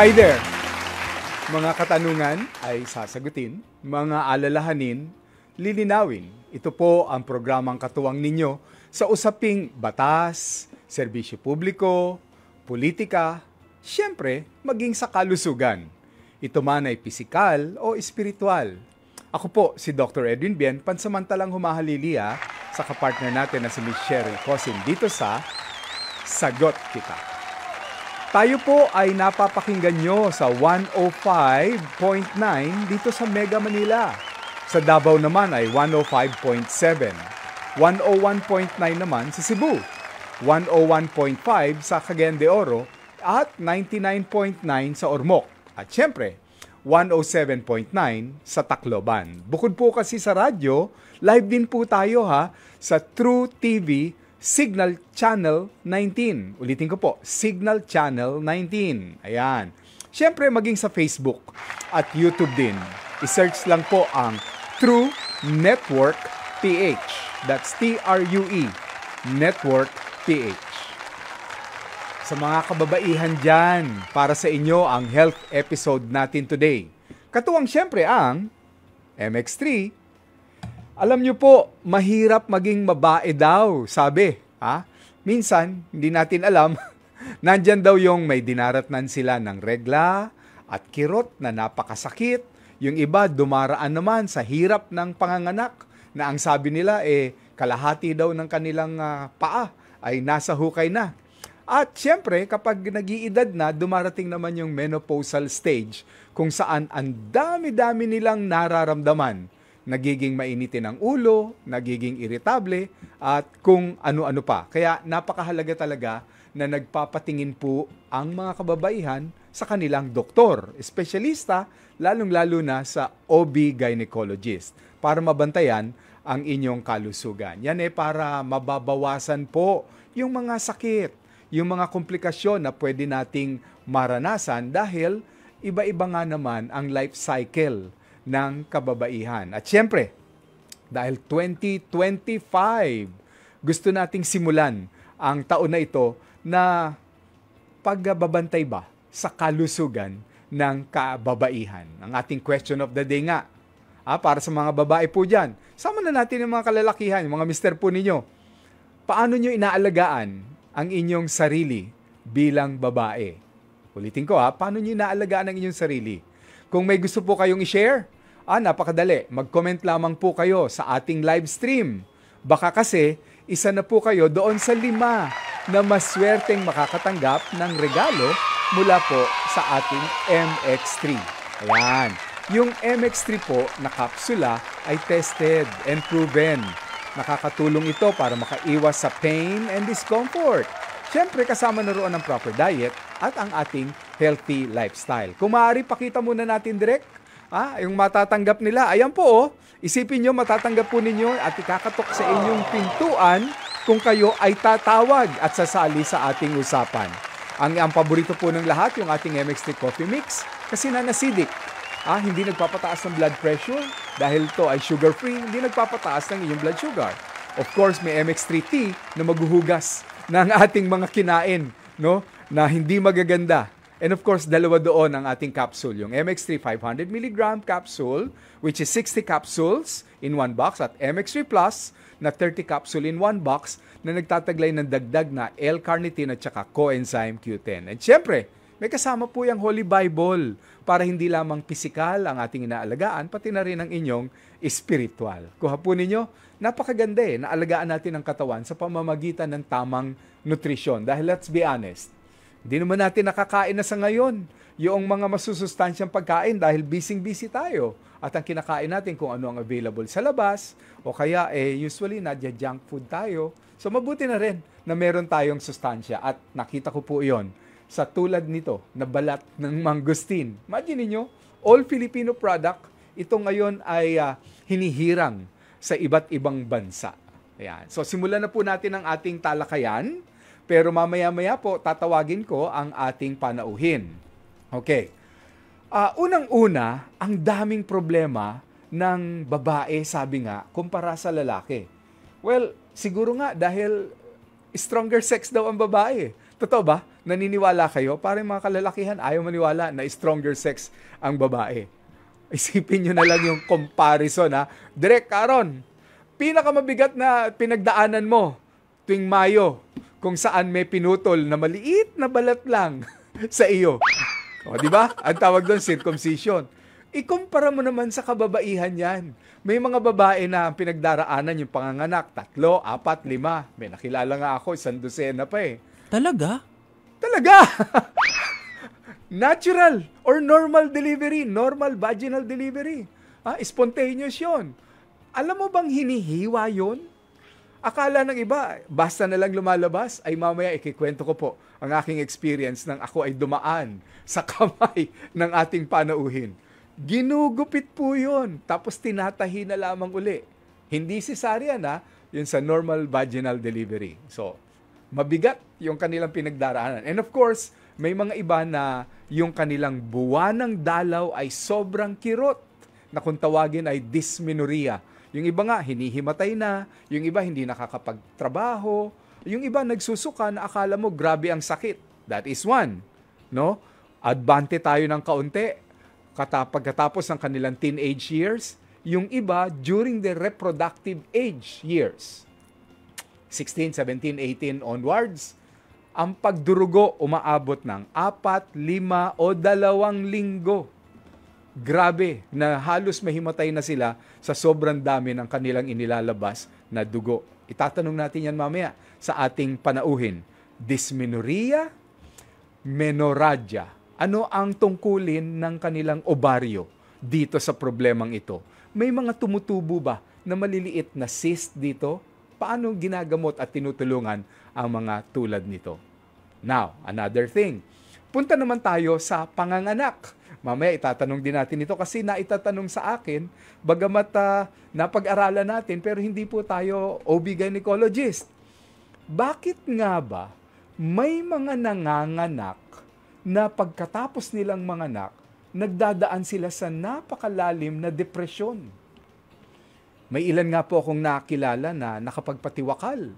Hi there! Mga katanungan ay sasagutin, mga alalahanin, lilinawin. Ito po ang programang katuwang ninyo sa usaping batas, serbisyo publiko, politika, siyempre maging sa kalusugan. Ito man ay pisikal o espiritual. Ako po si Dr. Edwin Bien, pansamantalang humahaliliya sa kapartner natin na si Ms. Cheryl Cosin dito sa Sagot Kita. Tayo po ay napapakinggan nyo sa 105.9 dito sa Mega Manila. Sa Davao naman ay 105.7. 101.9 naman sa Cebu. 101.5 sa Cagayan de Oro at 99.9 sa Ormoc. At syempre, 107.9 sa Tacloban. Bukod po kasi sa radyo, live din po tayo sa True TV Signal Channel 19. Ulitin ko po, Signal Channel 19. Ayan. Siyempre, maging sa Facebook at YouTube din. I-search lang po ang True Network PH. That's T-R-U-E, Network PH. Sa mga kababaihan dyan, para sa inyo ang health episode natin today. Katuwang siyempre ang MX3. Alam nyo po, mahirap maging babae daw, sabi. Minsan, hindi natin alam, nandyan daw yung may dinaratnan sila ng regla at kirot na napakasakit. Yung iba, dumaraan naman sa hirap ng panganganak na ang sabi nila, kalahati daw ng kanilang paa ay nasa hukay na. At siyempre, kapag nag-iedad na, dumarating naman yung menopausal stage kung saan ang dami-dami nilang nararamdaman. Nagiging mainitin ang ulo, nagiging irritable, at kung ano-ano pa. Kaya napakahalaga talaga na nagpapatingin po ang mga kababaihan sa kanilang doktor, espesyalista, lalong-lalo na sa OB-gynecologist, para mabantayan ang inyong kalusugan. Yan para mababawasan po yung mga sakit, yung mga komplikasyon na pwede nating maranasan dahil iba-iba nga naman ang life cycle ng kababaihan. At siyempre, dahil 2025, gusto nating simulan ang taon na ito na pagbabantay ba sa kalusugan ng kababaihan. Ang ating question of the day nga, para sa mga babae po dyan, sama na natin yung mga kalalakihan, yung mga mister po ninyo. Paano nyo inaalagaan ang inyong sarili bilang babae? Ulitin ko paano nyo inaalagaan ang inyong sarili? Kung may gusto po kayong i-share, napakadali. Mag-comment lamang po kayo sa ating live stream. Baka kasi, isa na po kayo doon sa 5 na maswerteng makakatanggap ng regalo mula po sa ating MX3. Ayan. Yung MX3 po na kapsula ay tested and proven. Nakakatulong ito para makaiwas sa pain and discomfort. Siyempre, kasama na roon ang proper diet at ang ating healthy lifestyle. Kung maaari, pakita muna natin direct yung matatanggap nila. Ayan po, isipin nyo, matatanggap po ninyo at ikakatok sa inyong pintuan kung kayo ay tatawag at sasali sa ating usapan. Ang paborito po ng lahat, yung ating MX3 Coffee Mix, kasi nanasidik. Hindi nagpapataas ng blood pressure dahil to ay sugar-free, hindi nagpapataas ng inyong blood sugar. Of course, may MX3 tea na maghuhugas ng ating mga kinain, no, na hindi magaganda. And of course, 2 doon ang ating capsule. Yung MX3 500mg capsule, which is 60 capsules in 1 box, at MX3 Plus na 30 capsule in 1 box na nagtataglay ng dagdag na L-carnitine at saka coenzyme Q10. And syempre, may kasama po yung Holy Bible para hindi lamang pisikal ang ating inaalagaan, pati na rin ang inyong spiritual. Kuha po ninyo, napakaganda naalagaan natin ang katawan sa pamamagitan ng tamang nutrisyon. Dahil let's be honest, hindi naman natin nakakain na sa ngayon yung mga masusustansyang pagkain dahil busy-busy tayo. At ang kinakain natin kung ano ang available sa labas o kaya usually junk food tayo. So mabuti na rin na meron tayong sustansya at nakita ko po iyon sa tulad nito na balat ng mangustin. Imagine niyo, all Filipino product, ito ngayon ay hinihirang sa iba't ibang bansa. Ayan. So simulan na po natin ang ating talakayan, pero mamaya-maya po tatawagin ko ang ating panauhin. Okay. Unang-una, ang daming problema ng babae, sabi nga, kumpara sa lalaki. Well, siguro nga dahil stronger sex daw ang babae. Totoo ba? Naniniwala kayo? Parang mga kalalakihan, ayaw maniwala na stronger sex ang babae. Isipin nyo na lang yung comparison, ha? Direk, Aaron, pinakamabigat na pinagdaanan mo tuwing Mayo, kung saan may pinutol na maliit na balat lang sa iyo. O, di ba? Ang tawag doon, circumcision. Ikumpara mo naman sa kababaihan yan. May mga babae na ang pinagdaraanan yung panganganak, 3, 4, 5. May nakilala nga ako, 100 pa eh. Talaga? Talaga! Natural or normal delivery, normal vaginal delivery. Spontaneous yun. Alam mo bang hinihiwa yun? Akala ng iba, basta na lang lumalabas, ay mamaya ikikwento ko po ang aking experience nang ako ay dumaan sa kamay ng ating panauhin. Ginugupit po yun. Tapos tinatahi na lamang uli. Hindi cesarean yun sa normal vaginal delivery. So, mabigat yung kanilang pinagdaraanan. And of course, may mga iba na yung kanilang buwanang dalaw ay sobrang kirot na kung tawagin ay dysmenorrhea. Yung iba nga, hinihimatay na. Yung iba, hindi nakakapagtrabaho. Yung iba, nagsusuka na akala mo grabe ang sakit. That is one. No? Advante tayo ng kaunti. Pagkatapos ng kanilang teenage years, yung iba during the reproductive age years, 16, 17, 18 onwards, ang pagdurugo umaabot ng 4, 5 o 2 linggo. Grabe na halos mahimatay na sila sa sobrang dami ng kanilang inilalabas na dugo. Itatanong natin yan mamaya sa ating panauhin. Dysmenorrhea, menorrhagia. Ano ang tungkulin ng kanilang ovaryo dito sa problemang ito? May mga tumutubo ba na maliliit na cyst dito? Paano ginagamot at tinutulungan ang mga tulad nito? Now, another thing. Punta naman tayo sa panganganak. Mamaya itatanong din natin ito kasi naitatanong sa akin, bagamat napag-aralan natin pero hindi po tayo OB-gynecologist. Bakit nga ba may mga nanganganak na pagkatapos nilang manganak, nagdadaan sila sa napakalalim na depresyon? May ilan nga po akong nakilala na nakapagpatiwakal.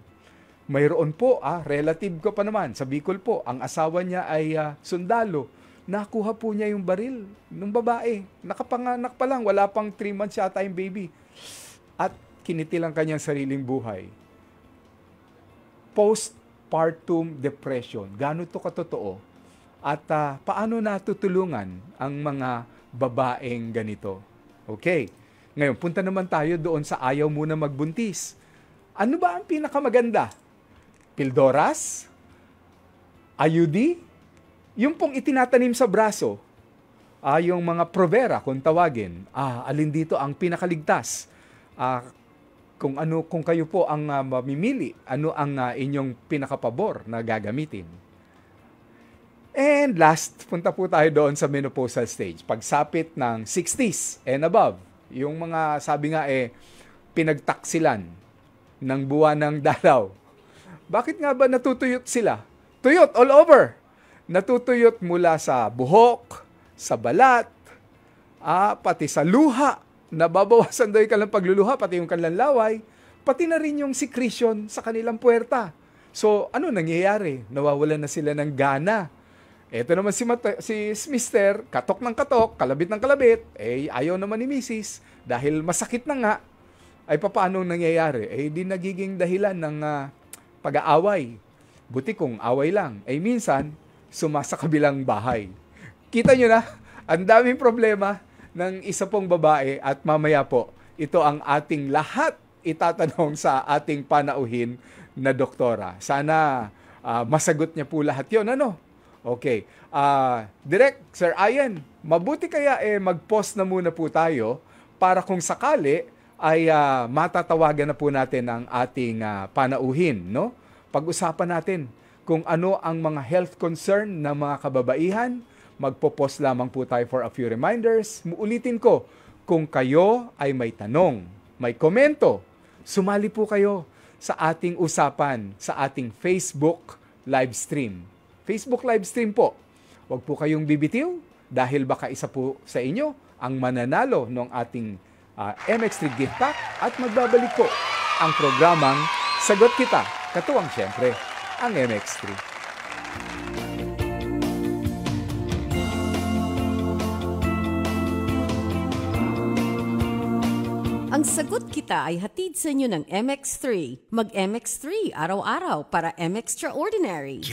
Mayroon po, relative ko pa naman, sa Bicol po, ang asawa niya ay sundalo. Nakuha po niya yung baril ng babae. Nakapanganak pa lang, wala pang 3 months yata yung baby. At kinitilang kanyang sariling buhay. Postpartum depression. Gano'n to katotoo? At paano natutulungan ang mga babaeng ganito? Okay. Ngayon, punta naman tayo doon sa ayaw muna magbuntis. Ano ba ang pinakamaganda? Pildoras? IUD? Yung pong itinatanim sa braso. Yung mga Provera, kung tawagin. Alin dito ang pinakaligtas? Kung kayo po ang mamimili, ano ang inyong pinakapabor na gagamitin? And last, punta po tayo doon sa menopausal stage. Pagsapit ng 60s and above. Yung mga, sabi nga pinagtaksilan ng buwan ng dalaw. Bakit nga ba natutuyot sila? Tuyot all over. Natutuyot mula sa buhok, sa balat, pati sa luha. Nababawasan daw yung kanilang pagluluha, pati yung kanilang laway, pati na rin yung secretion sa kanilang puwerta. So, ano nangyayari? Nawawalan na sila ng gana. Ito naman si Mr. Katok ng katok, kalabit ng kalabit, ayaw naman ni Mrs. Dahil masakit na nga, ay papaano nangyayari? Di nagiging dahilan ng pag-aaway. Buti kung away lang. Minsan, sumasa kabilang bahay. Kita nyo na, ang daming problema ng isa pong babae at mamaya po, ito ang ating lahat itatanong sa ating panauhin na doktora. Sana masagot niya po lahat yun. Ano? Okay. Direk, Sir Ian, mabuti kaya mag-pause na muna po tayo para kung sakali ay matatawagan na po natin ang ating panauhin, no? Pag-usapan natin kung ano ang mga health concern ng mga kababaihan. Magpo-pause lamang po tayo for a few reminders. Muulitin ko, kung kayo ay may tanong, may komento, sumali po kayo sa ating usapan sa ating Facebook live stream. Facebook live stream po. Huwag po kayong bibitiw dahil baka isa po sa inyo ang mananalo ng ating MX3 gift pack at magbabalik po ang programang Sagot Kita. Katuwang siyempre ang MX3. Ang Sagot Kita ay hatid sa inyo ng MX3. Mag-MX3 araw-araw para MXtraordinary.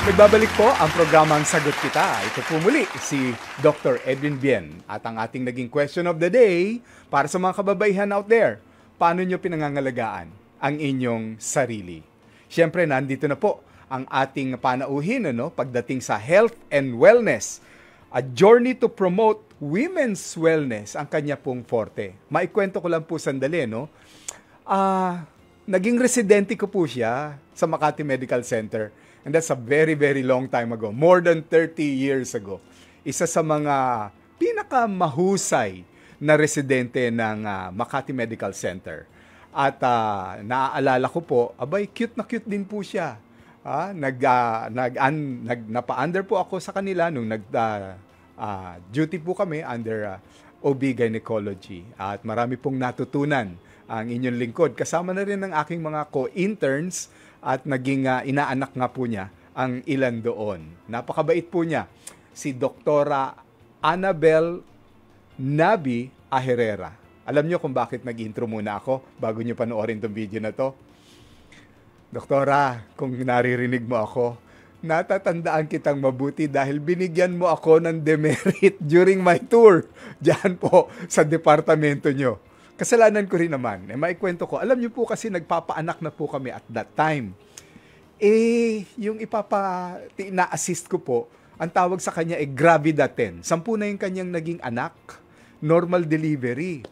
Nagbabalik po ang programang Sagot Kita. Ito po muli si Dr. Edwin Bien at ang ating naging question of the day para sa mga kababaihan out there. Paano nyo pinangangalagaan ang inyong sarili? Siyempre, nandito na po ang ating panauhin pagdating sa health and wellness. A journey to promote women's wellness ang kanya pong forte. Maikwento ko lang po sandali, naging residente ko po siya sa Makati Medical Center. And that's a very, very long time ago. More than 30 years ago. Isa sa mga pinakamahusay na residente ng Makati Medical Center. At naaalala ko po, abay, cute na cute din po siya. Napa-under po ako sa kanila nung duty po kami under OB Gynecology. At marami pong natutunan ang inyong lingkod. Kasama na rin ng aking mga co-interns at naging inaanak nga po niya ang ilan doon. Napakabait po niya. Si Doktora Annabel Nabi Aherera. Alam niyo kung bakit nag-intro muna ako bago niyo panoorin tong video na to? Doktora, kung naririnig mo ako, natatandaan kitang mabuti dahil binigyan mo ako ng demerit during my tour diyan po sa departamento nyo. Kasalanan ko rin naman. Maikwento ko, alam niyo po kasi nagpapaanak na po kami at that time. Yung na-assist ko po, ang tawag sa kanya Gravida 10. 10 na yung kanyang naging anak, normal delivery.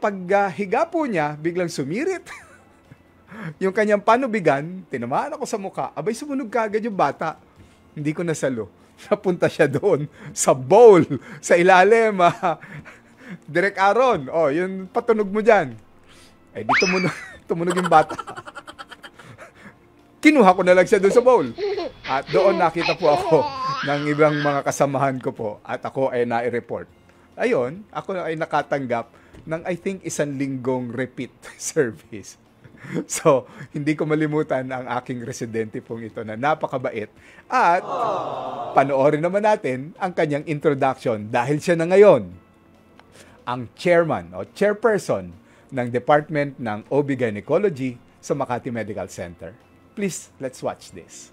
Pag higa po niya, biglang sumirit. Yung kanyang panubigan, tinamaan ako sa mukha. Abay, sumunog kagad yung bata. Hindi ko nasalo. Napunta siya doon sa bowl, sa ilalim. Direk Aaron, yung patunog mo dyan. Di tumunog yung bata. Kinuha ko na lang siya doon sa bowl. At doon nakita po ako ng ibang mga kasamahan ko po. At ako ay na-report. Ayun, ako ay nakatanggap ng I think 1 linggong repeat service. So, hindi ko malimutan ang aking residente pong ito na napakabait. At panoorin naman natin ang kanyang introduction dahil siya na ngayon ang chairman o chairperson ng Department ng OB Gynecology sa Makati Medical Center. Please, let's watch this.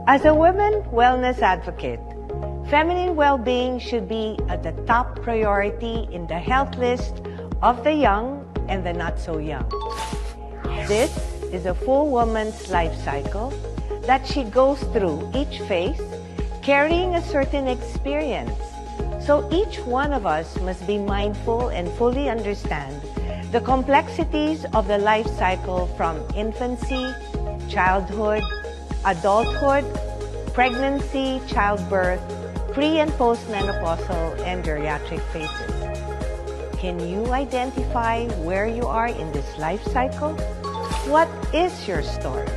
As a women wellness advocate, feminine well-being should be at the top priority in the health list of the young and the not so young. This is a full woman's life cycle that she goes through each phase, carrying a certain experience. So each one of us must be mindful and fully understand the complexities of the life cycle from infancy, childhood, adulthood, pregnancy, childbirth, pre- and postmenopausal and geriatric phases. Can you identify where you are in this life cycle? What is your story?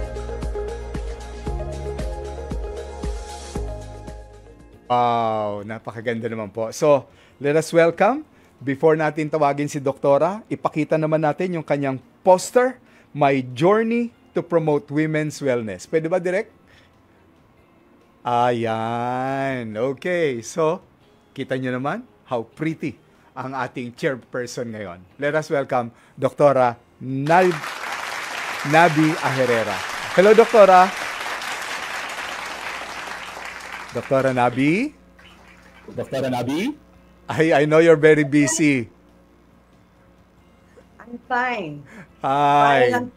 Wow, napakaganda naman po. So, let us welcome, before natin tawagin si Doktora, ipakita naman natin yung kanyang poster, My Journey to Promote Women's Wellness. Pwede ba, Direk? Ayan. Okay. So, kita nyo naman how pretty ang ating chairperson ngayon. Let us welcome Doktora Nabi Aherera. Hello, Doktora. Doktora Nabi? Doktora Nabi? I know you're very busy. I'm fine. Hi. Parang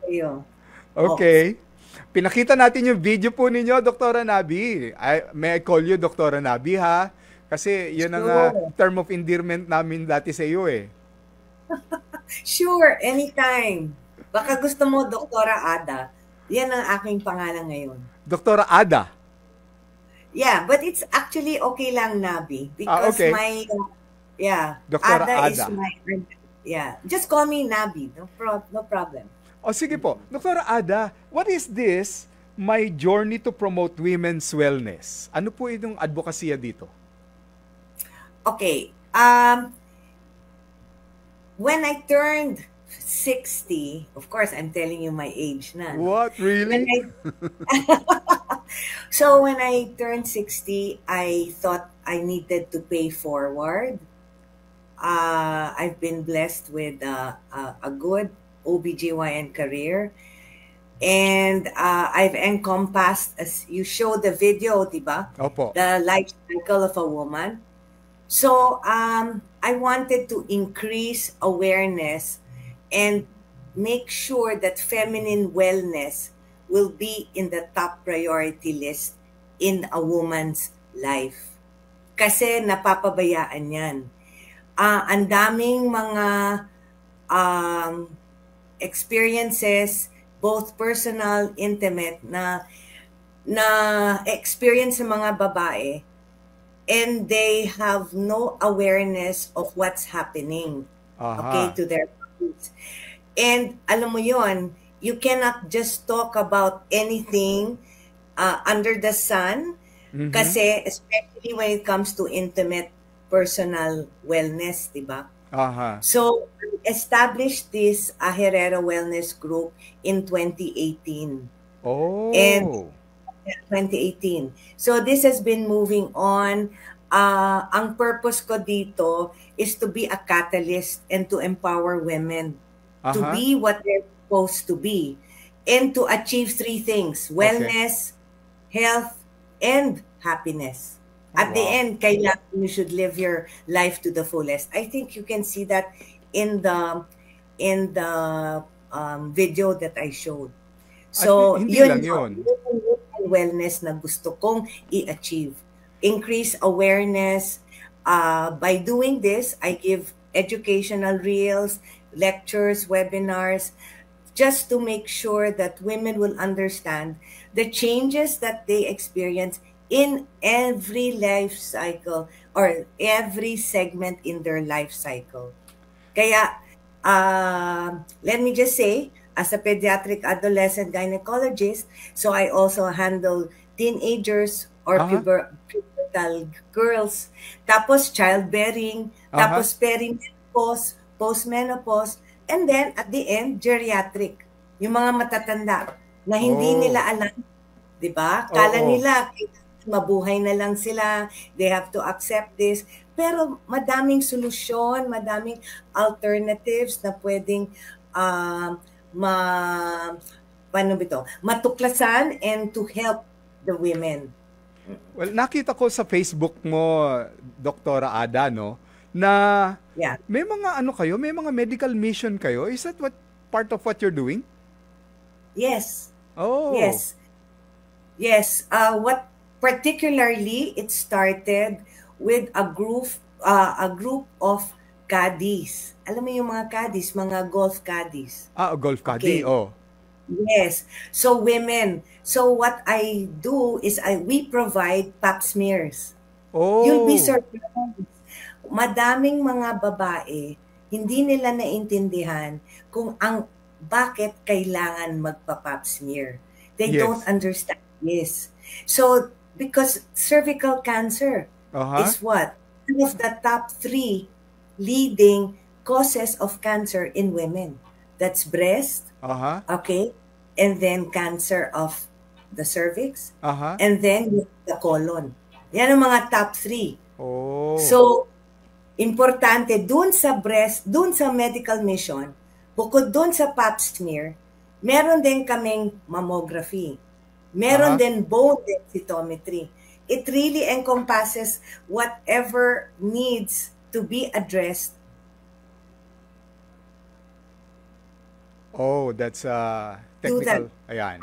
kayo. Okay. Pinakita natin yung video po ninyo, Doktora Nabi. May I call you Doktora Nabi, ha? Kasi yun ang term of endearment namin dati sa iyo, eh. Sure, anytime. Baka gusto mo, Doktora Ada. Yan ang aking pangalan ngayon. Doktora Ada? Yeah, but it's actually okay lang, Nabi. Because okay. Doktora Ada is my... Yeah, just call me Nabi. No problem. O sige po, Doktora Ada, what is this, My Journey to Promote Women's Wellness? Ano po itong advokasya dito? Okay. when I turned 60, of course, I'm telling you my age na. No? What? Really? So when I turned 60, I thought I needed to pay forward. I've been blessed with a good OBGYN career. And I've encompassed, as you showed the video, diba? Opo. The life cycle of a woman. So I wanted to increase awareness and make sure that feminine wellness will be in the top priority list in a woman's life. Kasi napapabayaan yan. Ang daming mga experiences, both personal, intimate, na experience ng mga babae, and they have no awareness of what's happening, okay, to their bodies. And alam mo yon, you cannot just talk about anything under the sun, kasi especially when it comes to intimate personal wellness, diba? So, established this Herrera Wellness Group in 2018. And 2018. So, this has been moving on. Ang purpose ko dito is to be a catalyst and to empower women to be what they're supposed to be and to achieve three things: wellness, health, and happiness. At the end, kailangan you should live your life to the fullest. I think you can see that in the video that I showed. So, yun wellness na gusto kong i-achieve. Increase awareness. By doing this, I give educational reels, lectures, webinars, just to make sure that women will understand the changes that they experience in every life cycle or every segment in their life cycle. Kaya, let me just say, as a pediatric adolescent gynecologist, so I also handle teenagers or pubertal girls, tapos childbearing, tapos perimenopause, postmenopause, and then at the end, geriatric. Yung mga matatanda na hindi nila alam, di ba? Kala nila, mabuhay na lang sila, they have to accept this. Pero madaming solusyon, madaming alternatives na pwedeng matuklasan and to help the women. Well, nakita ko sa Facebook mo, Doktora Ada, no, na may mga may mga medical mission kayo. Is that part of what you're doing? Yes. Yes. What particularly, it started with a group of caddies. Alam mo yung mga caddies, mga golf caddies. Golf caddy, Yes. So women. So what I do is we provide pap smears. You'll be surprised. Madaming mga babae, hindi nila naintindihan kung bakit kailangan magpa-pap smear. They don't understand this. So, because cervical cancer is what? One of the top 3 leading causes of cancer in women. That's breast, okay? And then cancer of the cervix, and then the colon. Yan ang mga top 3. So, importante, dun sa breast, dun sa medical mission, bukod dun sa pap smear, meron din kaming mammography. Meron din bone densitometry. It really encompasses whatever needs to be addressed. That's technical. Ayan.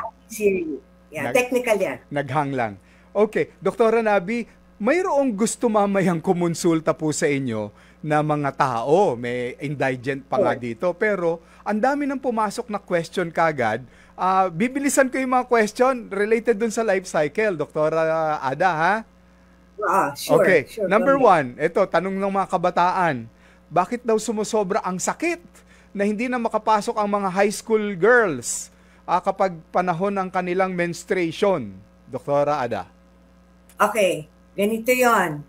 Technical yan. Naghang lang. Okay, Doktora Nabi, mayroong gusto mamayang kumonsulta po sa inyo na mga tao, may indigent pa nga dito, pero ang dami nang pumasok na question kagad. Bibilisan ko yung mga question related dun sa life cycle, Doktora Ada, ha? Sure. Okay, number 1, ito, tanong ng mga kabataan. Bakit daw sumusobra ang sakit na hindi na makapasok ang mga high school girls kapag panahon ng kanilang menstruation, Doktora Ada? Okay, ganito yon.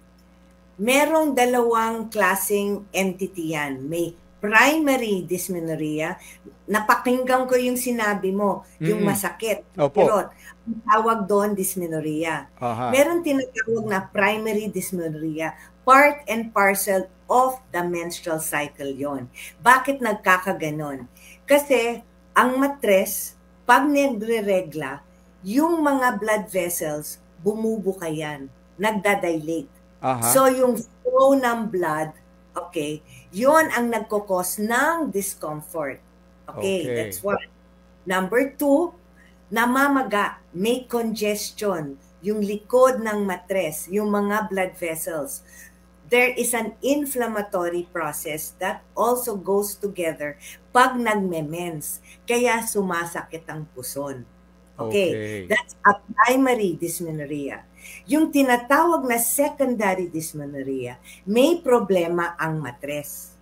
Merong 2 klaseng entity yan. May primary dysmenorrhea, napakinggan ko yung sinabi mo, yung masakit. Opo. Pero, ang tawag doon, dysmenorrhea. Meron tinatawag na primary dysmenorrhea, part and parcel of the menstrual cycle yon. Bakit nagkakaganon? Kasi, ang matres, pag nagre-regla, yung mga blood vessels, bumubuka yan, nagdadilate. So, yung flow ng blood, okay, yon ang nagkukos ng discomfort. Okay, that's one. Number 2, namamaga, may congestion, yung likod ng matres, yung mga blood vessels. There is an inflammatory process that also goes together pag nagme-mens. Kaya sumasakit ang puson. Okay, that's a primary dysmenorrhea. Yung tinatawag na secondary dysmenorrhea, may problema ang matres.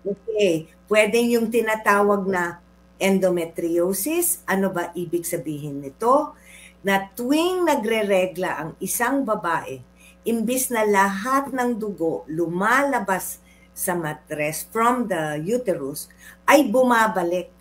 Okay, pwedeng yung tinatawag na endometriosis. Ano ba ibig sabihin nito? Na tuwing nagre-regla ang isang babae, imbis na lahat ng dugo lumalabas sa matres from the uterus, ay bumabalik.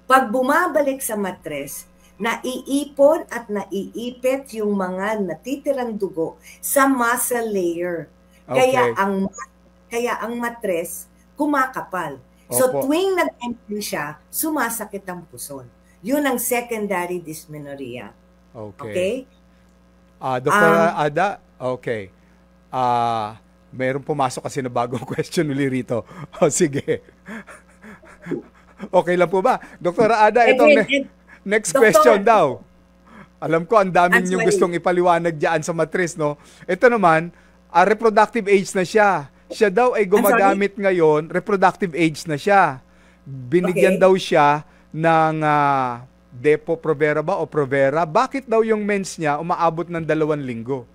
Pag bumabalik sa matres, naiipon at naiipit yung mga natitirang dugo sa muscle layer. Kaya ang matres kumakapal. So tuwing nag-empty siya, sumasakit ang puson. Yun ang secondary dysmenorrhea. Okay? Dr. Ada, okay. Mayroong pumasok kasi na bagong question uli rito. Sige. Okay lang po ba? Dr. Ada, itong next question daw. Alam ko, ang daming yung gustong ipaliwanag dyan sa matres, no? Ito naman, reproductive age na siya. Siya daw ay gumagamit ngayon, reproductive age na siya. Binigyan daw siya ng Depo-Provera ba o Provera. Bakit daw yung mens niya umaabot ng 2 linggo?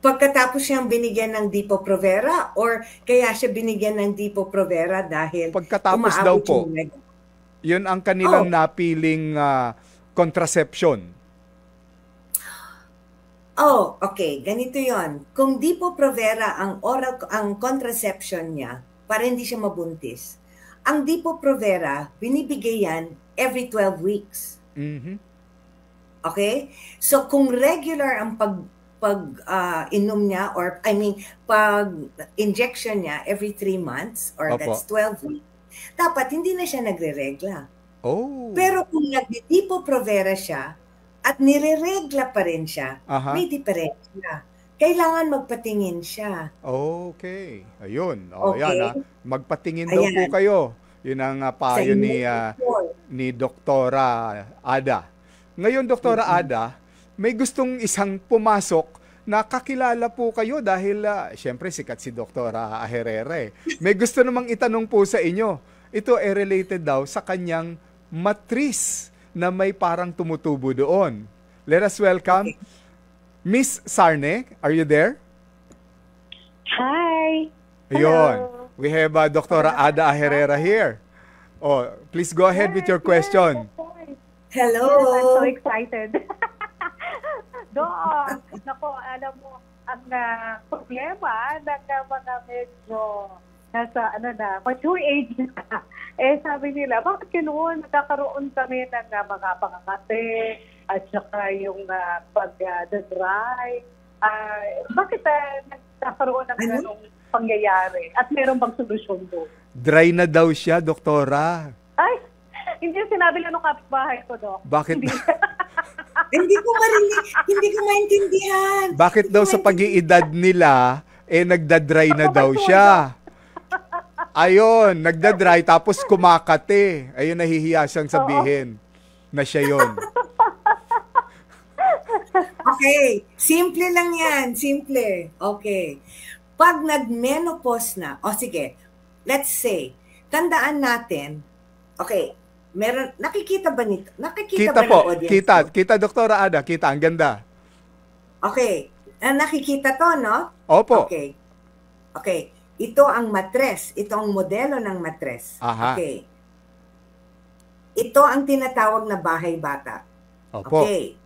Pagkatapos siyang binigyan ng Depo-Provera or kaya siya binigyan ng Depo-Provera dahil pagkatapos daw po, yun ang kanilang napiling contraception. Okay. Ganito yon. Kung Depo-Provera ang contraception niya, para hindi siya mabuntis, ang Depo-Provera, binibigay yan every 12 weeks. Okay? So, kung regular ang pag-inom niya, or pag injection niya every 3 months, or that's 12 weeks, dapat hindi na siya nagre-regla. Pero kung nag-Depo-Provera siya, at nire-regla pa rin siya, may diferensya. Kailangan magpatingin siya. Okay. Ayun. Yan, magpatingin daw po kayo. Yun ang payo ni Doktora Ada. Ngayon, Doktora Ada, may gustong isang pumasok na kakilala po kayo dahil syempre sikat si Doktora Herrera. May gusto namang itanong po sa inyo. Ito ay related daw sa kanyang matris na may parang tumutubo doon. Let us welcome Miss Sarne. Are you there? Hi. Ayun. We have Doktora Ada Herrera here. Please go ahead with your question. Hello. Yes, I'm so excited. Nako, alam mo, ang problema ng mga medyo nasa mature age na. Sabi nila, bakit ganoon? Nagkakaroon kami ng mga pangangate at saka yung pag-dry. Bakit nagkakaroon ng ganong pangyayari? At meron bang solusyon doon? Dry na daw siya, Doktora. Ay, hindi sinabi lang ng kapitbahay ko, Dok. Bakit? Hindi ko maintindihan. Bakit daw sa pag-iedad nila, nagda-dry na daw siya? Ayun, nagda-dry tapos kumakate. Ayun, nahihiya siyang sabihin na siya yon. Okay, simple lang yan. Simple. Okay. Pag nag-menopause na, sige, let's say, tandaan natin, okay, nakikita ba nito? Kita po, kita Doktora Ada, kita, ang ganda. Okay, nakikita to, no? Opo. Okay, ito ang matres, ito ang modelo ng matres. Okay. Ito ang tinatawag na bahay bata. Opo. Okay.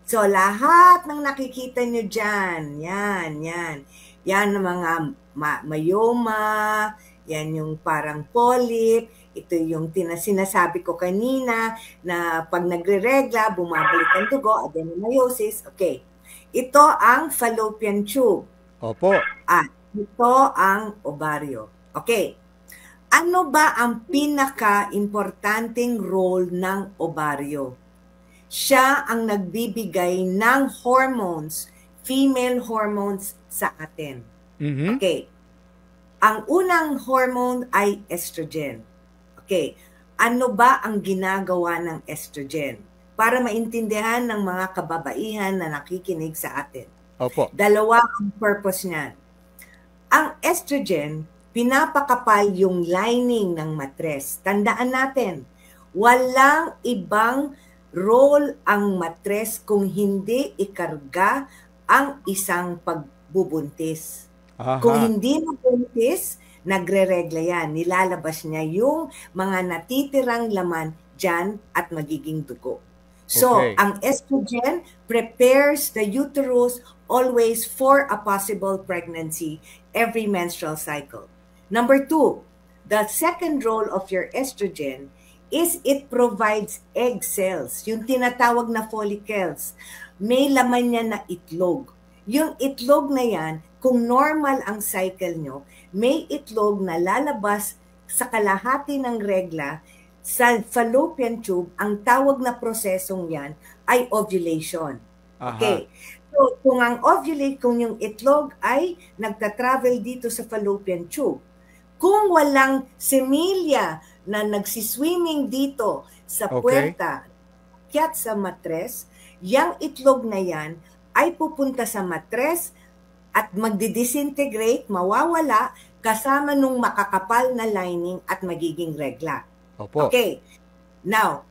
So, lahat ng nakikita nyo dyan, yan ang mga myoma, yan yung parang polyp, ito yung sinasabi ko kanina na pag nagre-regla, bumabalik ang dugo, adenomyosis. Okay. Ito ang fallopian tube. Opo. At ito ang ovaryo. Okay. Ano ba ang pinaka-importanting role ng ovaryo? Siya ang nagbibigay ng hormones, female hormones sa atin. Mhm. Okay. Ang unang hormone ay estrogen. Okay. Ano ba ang ginagawa ng estrogen? Para maintindihan ng mga kababaihan na nakikinig sa atin. Opo. Dalawa ang purpose niyan. Ang estrogen, pinapakapal yung lining ng matres. Tandaan natin, walang ibang role ang matres kung hindi ikarga ang isang pagbubuntis. Aha. Kung hindi nabuntis, nagre-regla yan. Nilalabas niya yung mga natitirang laman dyan at magiging dugo. So, Okay. ang estrogen prepares the uterus always for a possible pregnancy every menstrual cycle. Number 2, the second role of your estrogen is it provides egg cells, yung tinatawag na follicles. May laman niya na itlog. Yung itlog na yan, kung normal ang cycle nyo, may itlog na lalabas sa kalahati ng regla sa fallopian tube. Ang tawag na prosesong yan ay ovulation. Aha. Okay. So, kung yung itlog ay nagta-travel dito sa fallopian tube, kung walang semilya na nagsiswimming dito sa Okay. puwerta, kaya't sa matres, yang itlog na yan ay pupunta sa matres at magdi-disintegrate, mawawala, kasama nung makakapal na lining at magiging regla. Opo. Okay. Now,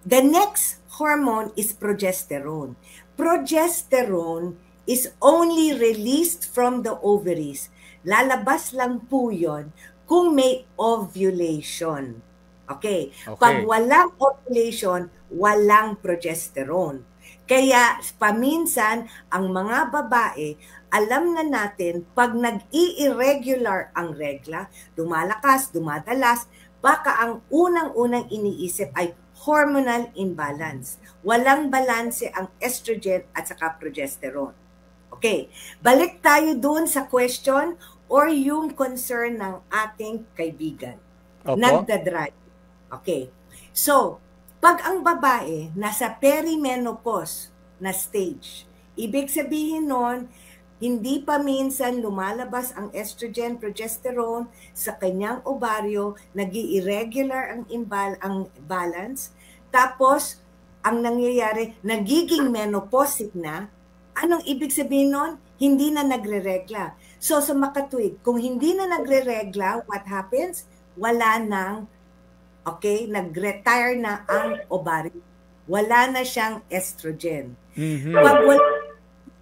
the next hormone is progesterone. Progesterone is only released from the ovaries. Lalabas lang po yun kung may ovulation. Okay. Okay. Pag walang ovulation, walang progesterone. Kaya paminsan, ang mga babae, alam na natin, pag nag-i-irregular ang regla, dumalakas, dumadalas, baka ang unang-unang iniisip ay hormonal imbalance. Walang balanse ang estrogen at saka progesterone. Okay, balik tayo dun sa question or yung concern ng ating kaibigan. Opo. Nagda-drive. Okay, so, pag ang babae nasa perimenopause na stage, ibig sabihin nun, hindi pa minsan lumalabas ang estrogen, progesterone sa kanyang ovaryo, nag-i-irregular ang balance, tapos ang nangyayari, nagiging menopausic na. Anong ibig sabihin nun? Hindi na nagre-regla. So sa makatwid, kung hindi na nagre-regla, what happens? Wala nang, okay, nag-retire na ang ovaryo. Wala na siyang estrogen. Mhm. Pag wala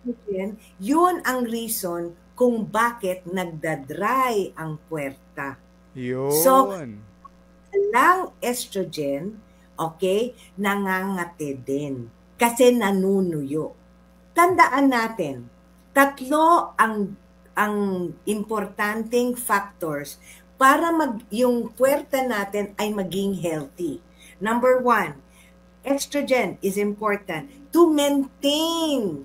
estrogen, yun ang reason kung bakit nagda-dry ang puwerta. Yun. So, walang estrogen, okay, nangangati din kasi nanunuyo. Tandaan natin, tatlo ang importanteng factors para yung puwerta natin ay maging healthy. Number 1, estrogen is important to maintain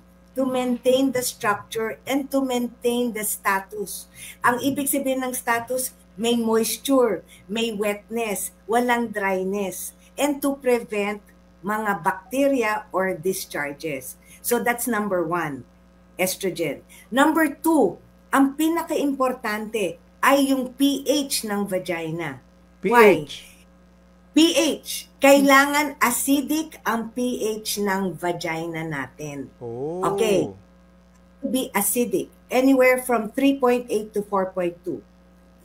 the structure and to maintain the status. Ang ibig sabihin ng status, may moisture, may wetness, walang dryness, and to prevent mga bacteria or discharges. So that's number 1, estrogen. Number 2, ang pinaka-importante ay yung pH ng vagina. Why? pH. Kailangan acidic ang pH ng vagina natin. Oh. Okay. To be acidic. Anywhere from 3.8 to 4.2.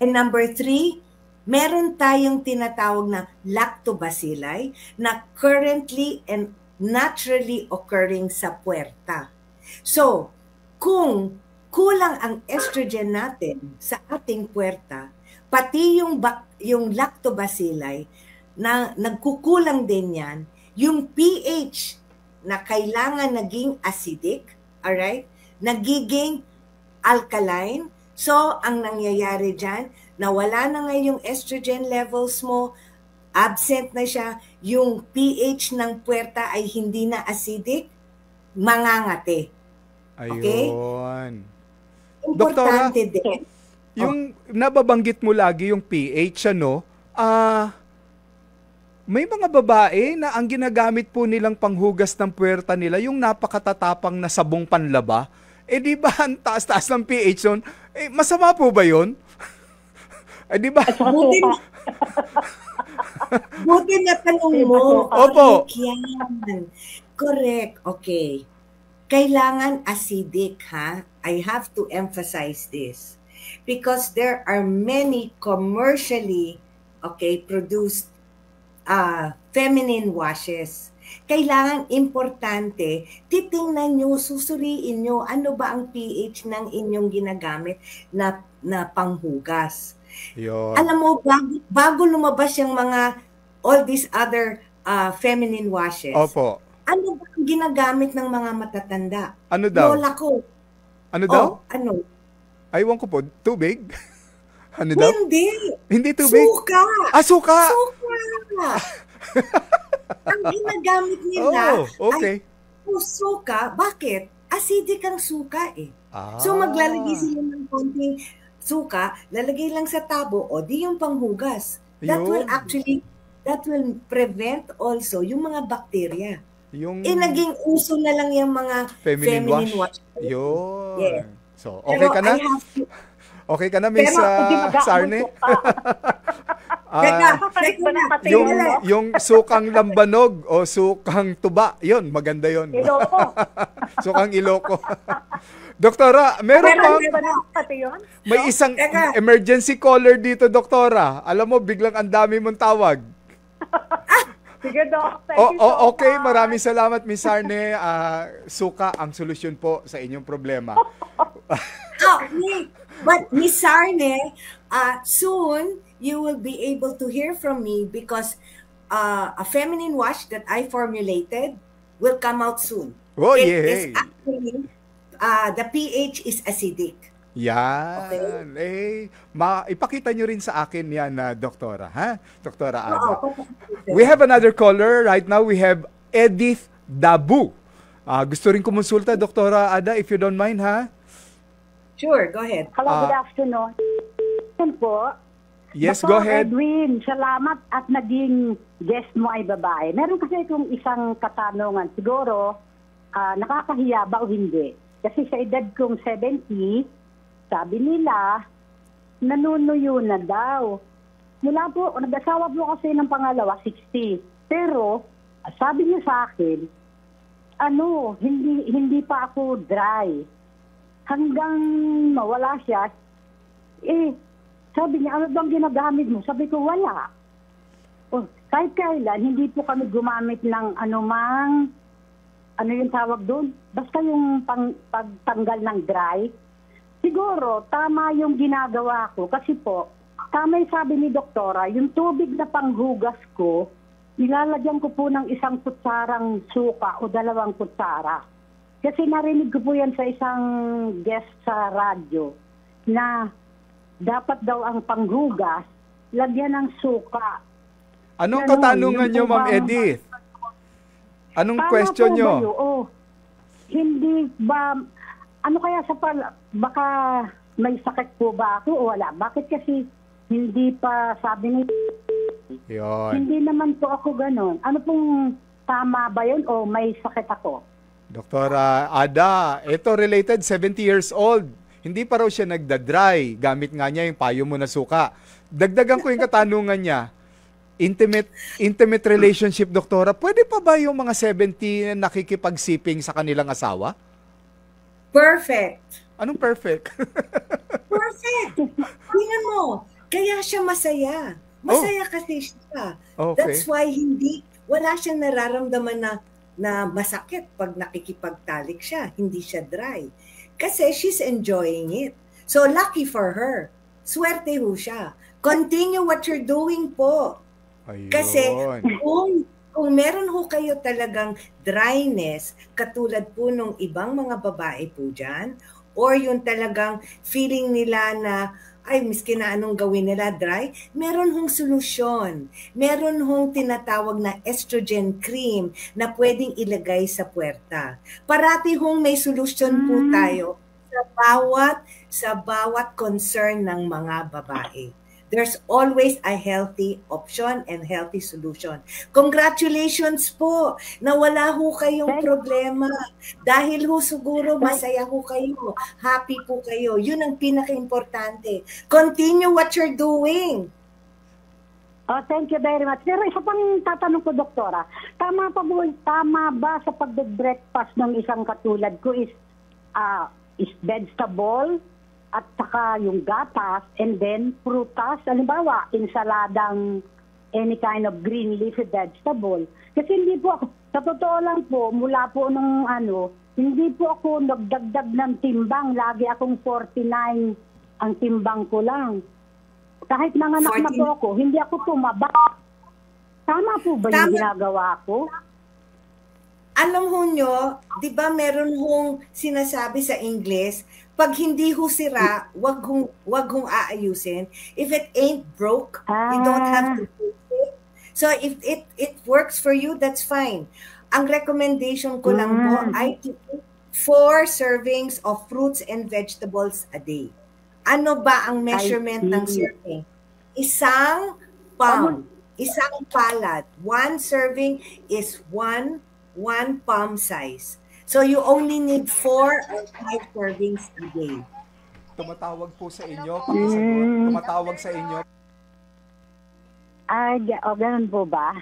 And number 3, meron tayong tinatawag na lactobacilli na currently and naturally occurring sa puwerta. So, kung kulang ang estrogen natin sa ating puwerta, pati yung lactobacilli na nagkukulang din yan, yung pH na kailangan naging acidic, alright, nagiging alkaline, So, ang nangyayari dyan, nawala na ngayon yung estrogen levels mo, absent na siya, yung pH ng puwerta ay hindi na acidic, mangangati. Okay? Ayun. Importante din. Yung nababanggit mo lagi yung pH, ano, may mga babae na ang ginagamit po nilang panghugas ng puwerta nila, yung napakatatapang na sabong panlaba, di ba ang taas-taas ng pH nun? Masama po ba yun? Di ba? Buti na tanong mo. Opo. Yan. Correct. Okay. Kailangan acidic, ha? I have to emphasize this. Because there are many commercially, produced feminine washes. Kailangan importante, titingnan nyo, susuriin nyo, ano ba ang pH ng inyong ginagamit na panghugas. Yun. Alam mo, bago lumabas yung mga, all these other feminine washes, Opo. ano ba ang ginagamit ng mga matatanda? Ano daw? Lola ko. Ano daw? Ano? Aywan ko po. Tubig? Ano daw? Hindi. Hindi tubig? Suka. Suka! Suka! Ang ginagamit nila okay. ay suka. Bakit? Acidic ang suka eh. So maglalagay sila ng konting suka, lalagay lang sa tabo, o di yung panghugas. That will prevent also yung mga bacteria. Naging uso na lang yung mga feminine wash. Yun. Yeah. So, okay ka na? Okay ka na, Miss Sarne? Yung sukang lambanog o sukang tuba, yun, maganda yun. Iloko. Sukang Iloko. Doktora, meron bang may isang emergency caller dito, Doktora? Alam mo, biglang ang dami mong tawag. Sige, Doc. Thank you so okay, much. maraming salamat, Miss Sarne. Suka ang solusyon po sa inyong problema. But Miss Sarne, soon you will be able to hear from me because a feminine wash that I formulated will come out soon. Oh, It yeah. is actually, the pH is acidic. Yan. Okay. Ipakita nyo rin sa akin yan, Doktora. Ha? Doktora Ada. We have another caller. Right now, we have Edith Dabu. Gusto rin kumonsulta, Doktora Ada, if you don't mind, ha? Sure, go ahead. Hello, good afternoon. Po. Yes, Dr. go ahead. Edwin, salamat at naging guest mo ay babae. Meron kasi itong isang katanungan. Siguro, nakakahiya ba o hindi? Kasi sa edad kong 70, sabi nila, nanunuyo na daw. Mula po, nag-asawa po kasi ng pangalawa, 60. Pero, sabi niya sa akin, hindi pa ako dry. Hanggang mawala siya, sabi niya, ano bang ginagamit mo? Sabi ko, wala. Kahit kailan, hindi po kami gumamit ng anumang, ano yung tawag doon? Basta yung pagtanggal ng dry. Siguro, tama yung ginagawa ko. Kasi po, tama yung sabi ni Doktora, yung tubig na panghugas ko, nilalagyan ko po ng 1 kutsarang suka o 2 kutsara. Kasi narinig ko po yan sa isang guest sa radyo na dapat daw ang panghugas, lagyan ng suka. Anong katanungan nyo, Ma'am Edith? Anong question nyo? Hindi ba, ano kaya baka may sakit po ba ako o wala? Bakit kasi hindi pa sabi ni... Yun. Hindi naman po ako ganun. Ano pong tama ba yun o may sakit ako? Doktora Ada, ito related, 70 years old. Hindi pa raw siya nagda-dry. Gamit nga niya yung payo mo na suka. Dagdagan ko yung katanungan niya. Intimate relationship, Doktora. Pwede pa ba yung mga 70 na nakikipagsiping sa kanilang asawa? Perfect. Anong perfect? Perfect. Tingnan mo. Kaya siya masaya. Masaya kasi siya. Okay. That's why wala siyang nararamdaman na masakit pag nakikipagtalik siya. Hindi siya dry. Kasi she's enjoying it. So lucky for her. Swerte ho siya. Continue what you're doing po. Ayun. Kasi kung meron ho kayo talagang dryness, katulad po nung ibang mga babae po dyan, or yung talagang feeling nila na ay, miski na anong gawin nila dry, meron hong solusyon. Meron hong tinatawag na estrogen cream na pwedeng ilagay sa puwerta. Parati hong may solusyon po tayo sa bawat concern ng mga babae. There's always a healthy option and healthy solution. Congratulations po na wala ho kayong problema. Dahil ho siguro masaya ho kayo. Happy po kayo. Yun ang pinaka-importante. Continue what you're doing. Oh, thank you very much. Pero isa pang tatanong ko, Doktora. Tama ba sa pagbe-breakfast ng isang katulad ko is vegetable, at saka yung gatas, and then prutas, halimbawa, insaladang any kind of green leafy vegetable. Kasi hindi po ako, sa totoo lang po, mula po nung hindi po ako nagdagdag ng timbang. Lagi akong 49 ang timbang ko lang. Kahit nanganak na po ako, hindi ako tumaba. Tama po ba yung ginagawa ko? Alam ho nyo, di ba meron hong sinasabi sa English, pag hindi ho sira, wag hong aayusin. If it ain't broke, you don't have to fix it. So if it works for you, that's fine. Ang recommendation ko lang po ay to eat 4 servings of fruits and vegetables a day. Ano ba ang measurement ng serving? Isang palm, isang palad. 1 serving is 1 palm size. So you only need 4 or 5 servings a day. Tumatawag po sa inyo, pakisagot. Tumatawag sa inyo. Ganun po ba?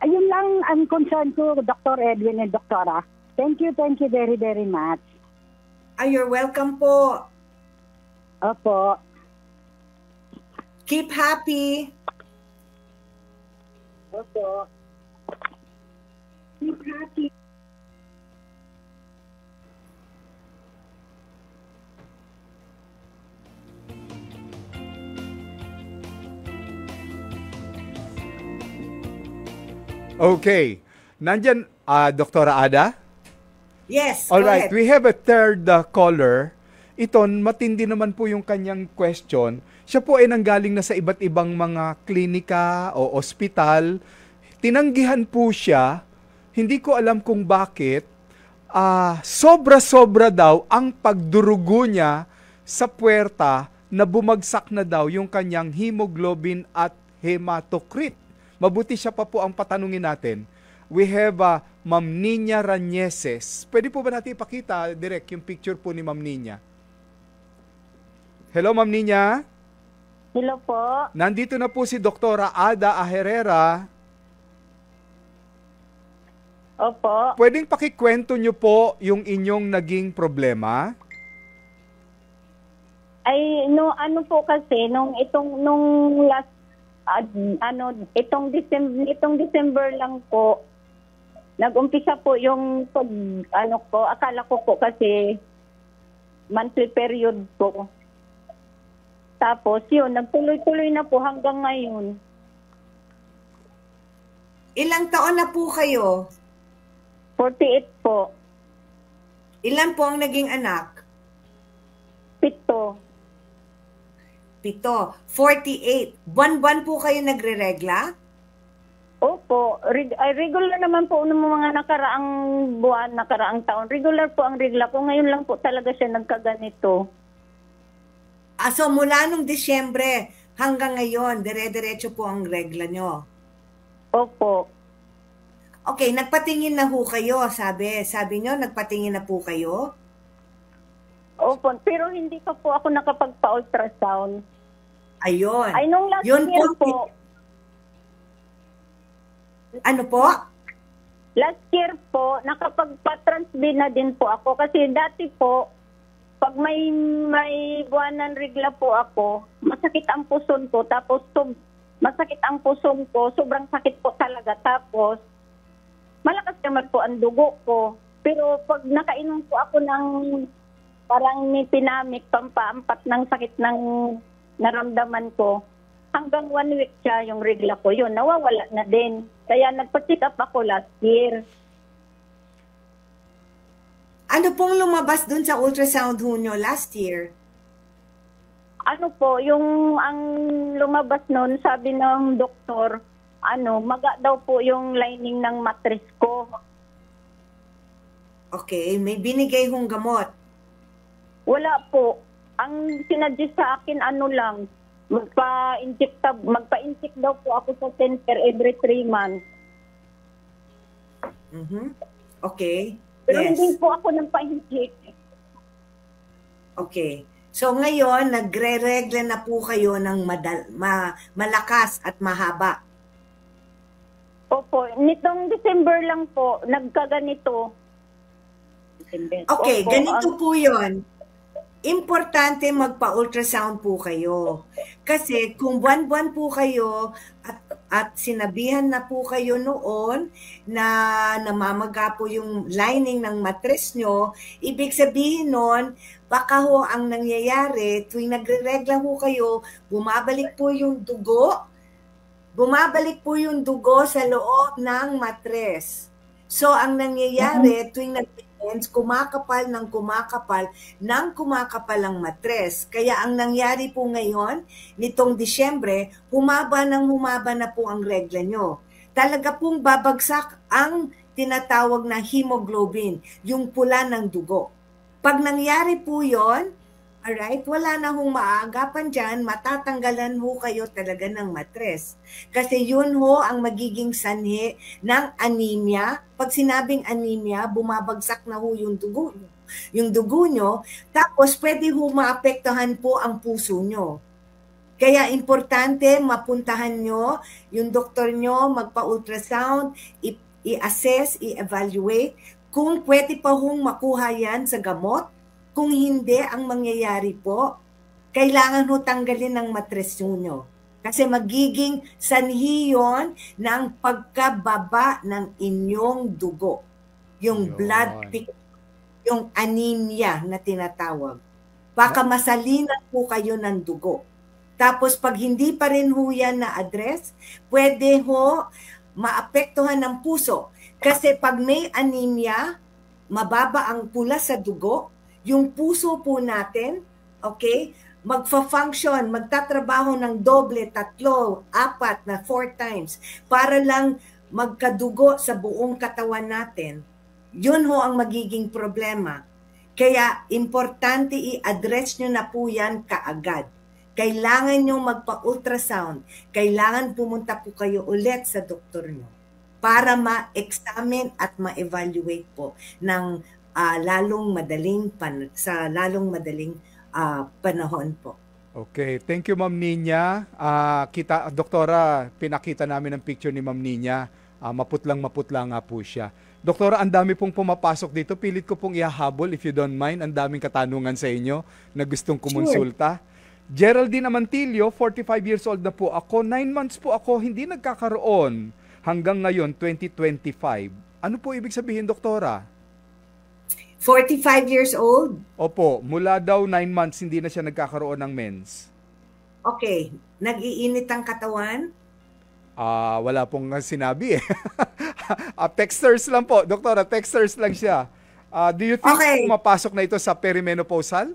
Ayun lang ang concern ko, Dr. Edwin and Doktora. Thank you very, very much. You're welcome po. Opo. Keep happy. Opo. Keep happy. Okay. Nandyan, Doktora Ada? Yes, all go right, ahead. we have a third caller. Ito, matindi naman po yung kanyang question. Siya po ay nanggaling na sa iba't ibang mga klinika o ospital. Tinanggihan po siya. Hindi ko alam kung bakit. Sobra-sobra daw ang pagdurugo niya sa puwerta na bumagsak na daw yung kanyang hemoglobin at hematocrit. Mabuti siya pa po ang patanungin natin. We have Ma'am Nina Ranieses. Pwede po ba natin ipakita, direct, yung picture po ni Ma'am Nina? Hello, Ma'am Nina. Hello po. Nandito na po si Doktora Ada Aherrera. Opo. Pwedeng pakikwento nyo po yung inyong naging problema? Ay, ano po kasi, nung last, itong December lang po, nag-umpisa po yung akala ko po kasi monthly period po. Tapos yun, nagtuloy-tuloy na po hanggang ngayon. Ilang taon na po kayo? 48 po. Ilan po ang naging anak? 7. 48. Buwan-buwan po kayo nagre-regla? Opo. Regular naman po ng mga nakaraang buwan, nakaraang taon. Regular po ang regla ko. Ngayon lang po talaga siya nagkaganito. So mula nung Disyembre hanggang ngayon, dire-diretso po ang regla nyo? Opo. Okay, nagpatingin na ho kayo, sabi nyo, nagpatingin na po kayo? Opo, pero hindi pa po ako nakapagpa-ultrasound. Ayun. Ay, nung last Yun year po. Ano po? Last year po, nakapagpa-transbid na din po ako. Kasi dati po, pag may buwanan regla po ako, masakit ang puson ko. Tapos masakit ang puson ko, sobrang sakit po talaga. Tapos, malakas naman po ang dugo ko. Pero pag nakainom po ako ng parang Nipinamic, pampaampat ng sakit ng naramdaman ko, hanggang 1 week siya yung regla ko. Yun, nawawala na din. Kaya nagpa-check up ako last year. Ano pong lumabas dun sa ultrasound ho nyo last year? Ano po, yung ang lumabas noon, sabi ng doktor, maga daw po yung lining ng mattress ko. Okay, may binigay hong gamot. Wala po. Ang sinadjust sa akin, magpa-inject daw po ako sa center every 3 months. Okay. Pero Yes. hindi po ako nagpa-inject. Okay. So ngayon, nagre-regla na po kayo ng malakas at mahaba. Opo, nitong December lang po, nagkaganito. Okay, Opo, ganito po yon. Importante magpa-ultrasound po kayo. Kasi kung buwan-buwan po kayo at sinabihan na po kayo noon na namamaga po yung lining ng mattress nyo, ibig sabihin nun, baka ho ang nangyayari, tuwing nagre-regla ho kayo, bumabalik po yung dugo sa loob ng mattress. So, ang nangyayari, tuwing kumakapal ang matres. Kaya ang nangyari po ngayon, nitong Disyembre, humaba na po ang regla nyo. Talaga pong babagsak ang tinatawag na hemoglobin, yung pula ng dugo. Pag nangyari po yon, alright, wala na hong maaagapan dyan, matatanggalan ho kayo talaga ng matres. Kasi yun ho ang magiging sanhi ng anemia. Pag sinabing anemia, bumabagsak na ho yung dugo nyo, tapos pwede ho maapektuhan po ang puso nyo. Kaya importante, mapuntahan nyo, yung doktor nyo, magpa-ultrasound, i-assess, i-evaluate, kung pwede pa hong makuha yan sa gamot. Kung hindi, ang mangyayari po, kailangan ho tanggalin ng matres nyo. Kasi magiging sanhi yun ng pagkababa ng inyong dugo. Yung blood thick, yung anemia na tinatawag. Baka masalinan po kayo ng dugo. Tapos pag hindi pa rin ho yan na-address, pwede ho maapektuhan ng puso. Kasi pag may anemia, mababa ang pula sa dugo, yung puso po natin, okay, magfa-function, magtatrabaho ng doble, 3, 4 na 4 times para lang magkadugo sa buong katawan natin. Yun ho ang magiging problema. Kaya importante i-address nyo na po yan kaagad. Kailangan nyo magpa-ultrasound. Kailangan pumunta po kayo ulit sa doktor nyo para ma-examine at ma-evaluate po ng lalong madaling panahon po. Okay, thank you Ma'am Nina. Doktora, pinakita namin ang picture ni Ma'am Nina. Maputlang nga po siya. Doktora, ang dami pong pumapasok dito. Pilit ko pong ihahabol if you don't mind. Ang daming katanungan sa inyo na gustong kumonsulta. Sure. Geraldine Amantillo, 45 years old na po ako. 9 months po ako hindi nagkakaroon hanggang ngayon, 2025. Ano po ibig sabihin, doktora? 45 years old? Opo, mula daw 9 months hindi na siya nagkakaroon ng mens. Okay, nag-iinit ang katawan? Wala pong sinabi eh. Texters lang po, doktora, texters lang siya. Do you think pumapasok na ito sa perimenopausal?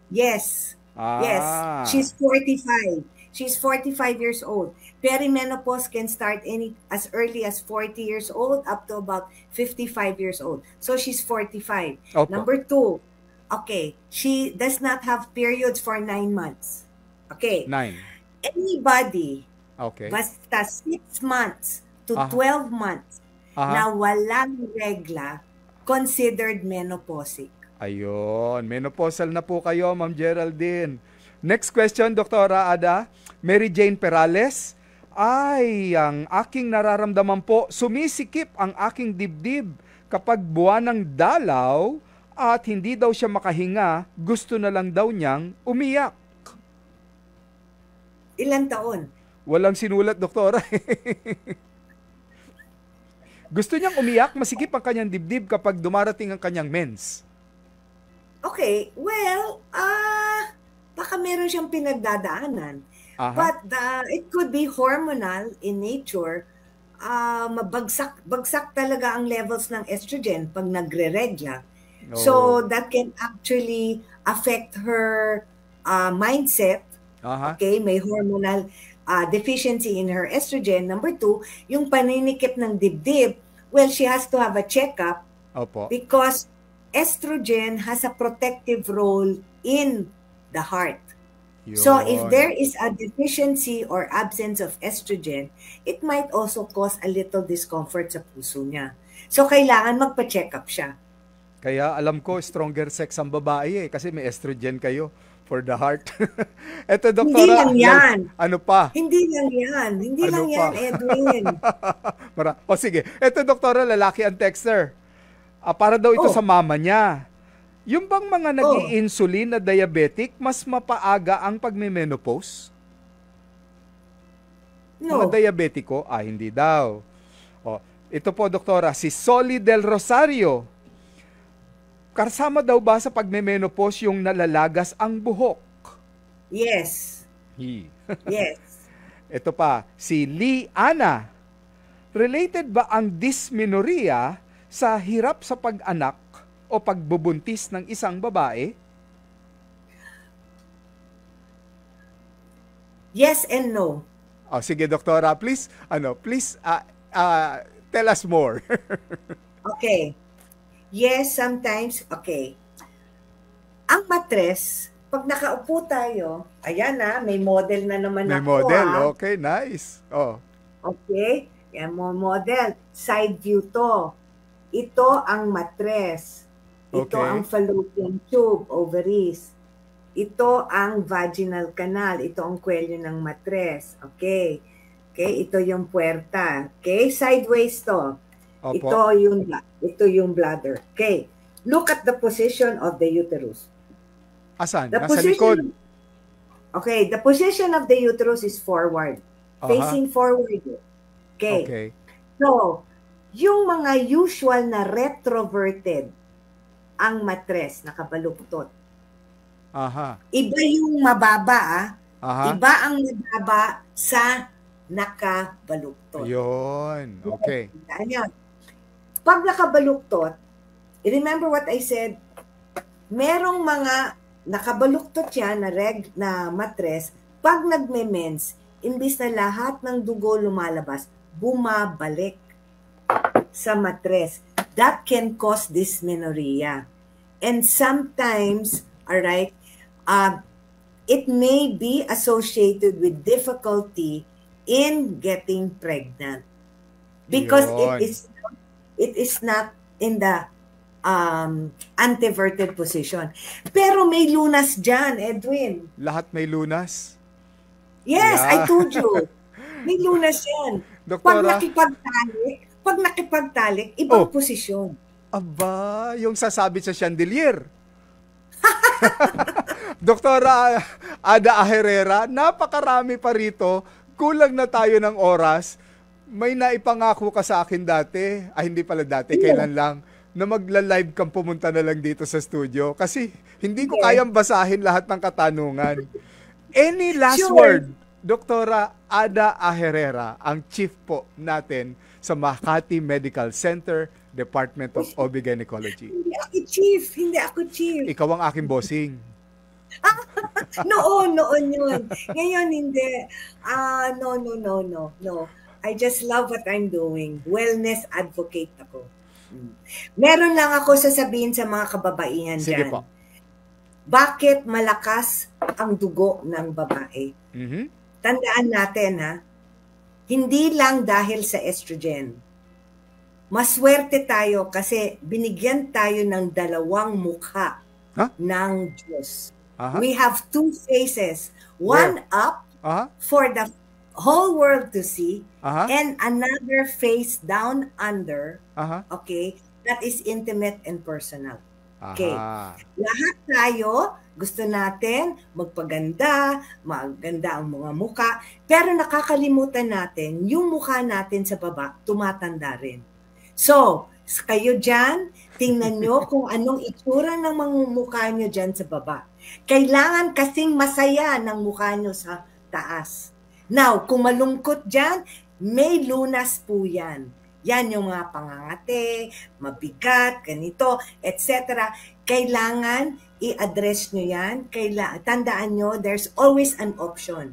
Yes. Yes, she's 45. She's 45 years old. Perimenopause can start as early as 40 years old up to about 55 years old. So she's 45. Opo. Number 2, okay, she does not have periods for 9 months. Okay. 9. Anybody, basta 6 months to 12 months na walang regla, considered menopausic. Ayun, menopausal na po kayo, Ma'am Geraldine. Next question, Doktora Ada. Mary Jane Perales. Ang aking nararamdaman po, sumisikip ang aking dibdib kapag buwan ng dalaw at hindi daw siya makahinga, gusto na lang daw niyang umiyak. Ilan taon? Walang sinulat, Doktora. Gusto niyang umiyak, masikip ang kanyang dibdib kapag dumarating ang kanyang mens. Okay, well, baka meron siyang pinagdadaanan. But it could be hormonal in nature. Bagsak talaga ang levels ng estrogen pag nagre-regla. So that can actually affect her mindset. Okay, may hormonal deficiency in her estrogen. Number 2, yung paninikip ng dibdib, well, she has to have a checkup. Opo. Because estrogen has a protective role in the heart. So if there is a deficiency or absence of estrogen, it might also cause a little discomfort sa puso niya. So kailangan magpa-check up siya. Kaya alam ko, stronger sex ang babae kasi may estrogen kayo for the heart. Eto, doktora. Hindi lang yan. Ano pa? Hindi lang yan. Hindi ano lang pa? yan, Edwin. Sige. Eto, doktora, lalaki ang texter. Para daw ito sa mama niya. Yung bang mga nag-i-insulin na diabetic, mas mapaaga ang pagme-menopause? No. Mga diabetiko? Hindi daw. Ito po, doktora, si Soli Del Rosario. Kasama daw ba sa pagme-menopause yung nalalagas ang buhok? Yes. Yes. Ito pa, si Lee Ana. Related ba ang dysmenorrhea sa hirap sa pag-anak o pagbubuntis ng isang babae? Yes and no. Sige, doktora, please tell us more. Okay. Yes, sometimes, okay. Ang matres, pag nakaupo tayo, ayan may model na naman May ako. May model, okay, nice. Okay, yan mo model. Side view to. Ito ang matres. Ito ang fallopian tube, ovaries. Ito ang vaginal canal. Ito ang kwelyo ng matres. Okay. Okay, ito yung puerta. Okay, sideways to. Opo. Ito yung bladder. Okay. Look at the position of the uterus. Asan? Nasa likod. Okay, the position of the uterus is forward. Facing forward. Okay. So, yung mga usual na retroverted ang matres, nakabaluktot. Iba yung mababa, Iba ang mababa sa nakabaluktot. Yun. Okay. Pag nakabaluktot, remember what I said, merong mga nakabaluktot yan na matres, pag nagme-mens, imbis na lahat ng dugo lumalabas, bumabalik sa matres. That can cause dysmenorrhea. And sometimes, alright, it may be associated with difficulty in getting pregnant. Because it is not in the anteverted position. Pero may lunas dyan, Edwin. Lahat may lunas? Yes, yeah. I told you. May lunas yan. Doktora, pag nakipagtalik, ibang posisyon. Aba, yung sasabit sa chandelier. Doktora Ada Aherrera, napakarami pa rito. Kulang na tayo ng oras. May naipangako ka sa akin dati. Hindi pala dati, kailan lang. Na magla-live kang pumunta na lang dito sa studio. Kasi hindi ko kayang basahin lahat ng katanungan. Any last word? Doktora Ada Aherrera, ang chief po natin sa Makati Medical Center, Department of OB-Gynecology. Hindi ako chief. Ikaw ang aking bossing. Noon yun. Ngayon hindi. No. I just love what I'm doing. Wellness advocate ako. Meron lang ako sasabihin sa mga kababaihan Sige dyan. Po. Bakit malakas ang dugo ng babae? Mm-hmm. Tandaan natin hindi lang dahil sa estrogen. Maswerte tayo kasi binigyan tayo ng dalawang mukha ng Diyos. We have two faces. One up for the whole world to see and another face down under. Okay? That is intimate and personal. Okay. Lahat tayo gusto natin magpaganda, maganda ang mga muka, pero nakakalimutan natin yung mukha natin sa baba tumatanda rin. So, kayo dyan, tingnan nyo kung anong itsura ng mga mukha nyo dyan sa baba. Kailangan kasing masaya ng mukha nyo sa taas. Now, kung malungkot dyan, may lunas po yan. Yan yung mga pangangate, mabigat, ganito, etc. Kailangan i-address nyo yan. Tandaan nyo, there's always an option.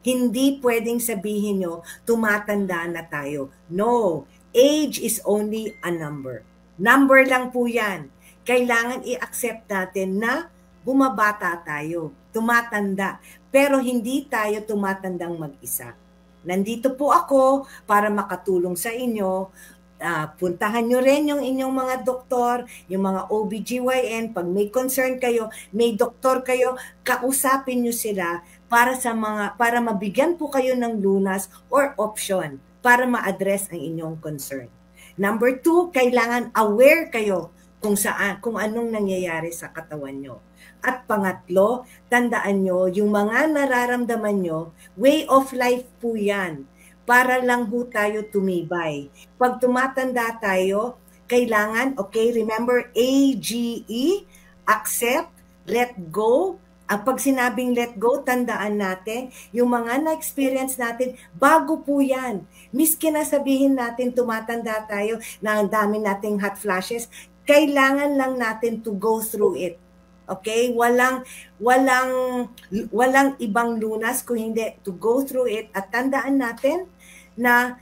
Hindi pwedeng sabihin nyo, tumatanda na tayo. No, age is only a number. Number lang po yan. Kailangan i-accept natin na bumabata tayo, tumatanda. Pero hindi tayo tumatandang mag-isa. Nandito po ako para makatulong sa inyo. Puntahan nyo rin yung inyong mga doktor, yung mga OBGYN. Pag may concern kayo, may doktor kayo, kausapin nyo sila para mabigyan po kayo ng lunas or option para ma-address ang inyong concern. Number 2, kailangan aware kayo kung anong nangyayari sa katawan nyo. At pangatlo, tandaan nyo, yung mga nararamdaman nyo, way of life po yan. Para lang ho tayo tumibay. Pag tumatanda tayo, kailangan, okay, remember AGE, accept, let go. Pag sinabing let go, tandaan natin, yung mga na-experience natin, bago po yan. Miski na sabihin natin tumatanda tayo na ang dami nating hot flashes, kailangan lang natin to go through it. Okay? Walang ibang lunas kung hindi to go through it. At tandaan natin na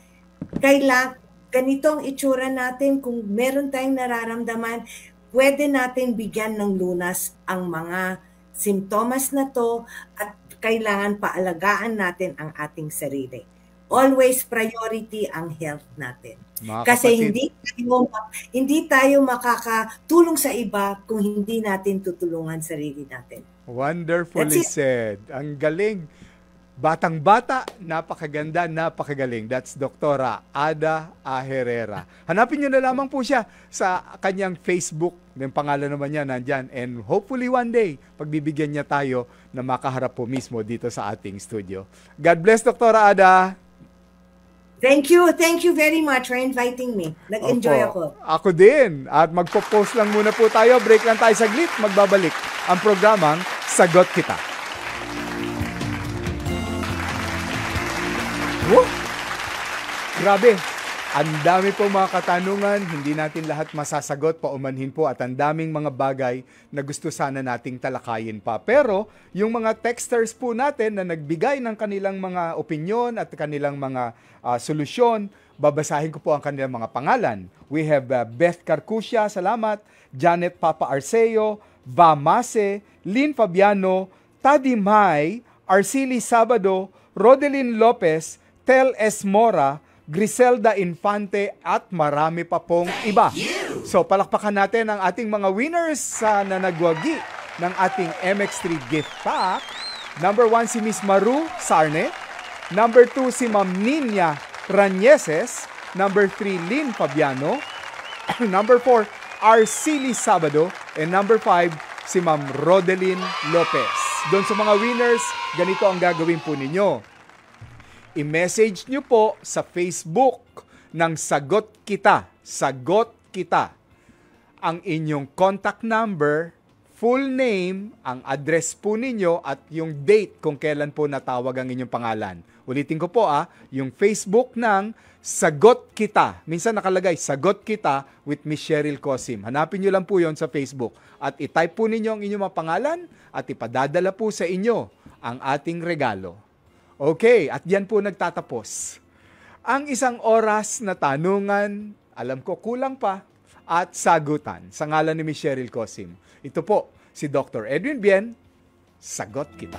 ganitong itsura natin, kung meron tayong nararamdaman, pwede natin bigyan ng lunas ang mga simptomas na to at kailangan paalagaan natin ang ating sarili. Always priority ang health natin. Kasi hindi tayo makakatulong sa iba kung hindi natin tutulungan sarili natin. Wonderfully said. Ang galing. Batang-bata, napakaganda, napakagaling. That's Dr. Ada A. Herrera. Hanapin nyo na lamang po siya sa kanyang Facebook. Yung pangalan naman niya nandyan. And hopefully one day, pagbibigyan niya tayo na makaharap po mismo dito sa ating studio. God bless, Dr. Ada. Thank you very much for inviting me. Nag-enjoy ako. Ako din. At magpo-post lang muna po tayo. Break lang tayo saglit. Magbabalik ang programang Sagot Kita. Woo! Grabe. Ang dami po mga katanungan, hindi natin lahat masasagot, paumanhin po, at ang daming mga bagay na gusto sana nating talakayin pa. Pero yung mga texters po natin na nagbigay ng kanilang mga opinyon at kanilang mga solusyon, babasahin ko po ang kanilang mga pangalan. We have Beth Carcusia, salamat, Janet Papa Arceo, Vamase, Lynn Fabiano, Tadi May, Arceli Sabado, Rodelyn Lopez, Tel S. Mora, Griselda Infante at marami pa pong iba. So palakpakan natin ang ating mga winners na nagwagi ng ating MX3 gift pack. Number 1 si Miss Maru Sarne. Number 2 si Ma'am Nina Ranieses. Number 3 Lynn Fabiano. Number 4 Arceli Sabado. And number 5 si Ma'am Rodelyn Lopez. Doon sa mga winners, ganito ang gagawin po ninyo. I-message nyo po sa Facebook ng Sagot Kita. Sagot Kita. Ang inyong contact number, full name, ang address po ninyo at yung date kung kailan po natawag ang inyong pangalan. Ulitin ko po yung Facebook ng Sagot Kita. Minsan nakalagay, Sagot Kita with Miss Cheryl Cosim. Hanapin nyo lang po yon sa Facebook. At i-type po ninyo ang inyong mga pangalan at ipadadala po sa inyo ang ating regalo. Okay, at yan po nagtatapos. Ang isang oras na tanungan, alam ko kulang pa, at sagutan sa ngalan ni Miss Cheryl Cosim. Ito po, si Dr. Edwin Bien, Sagot Kita.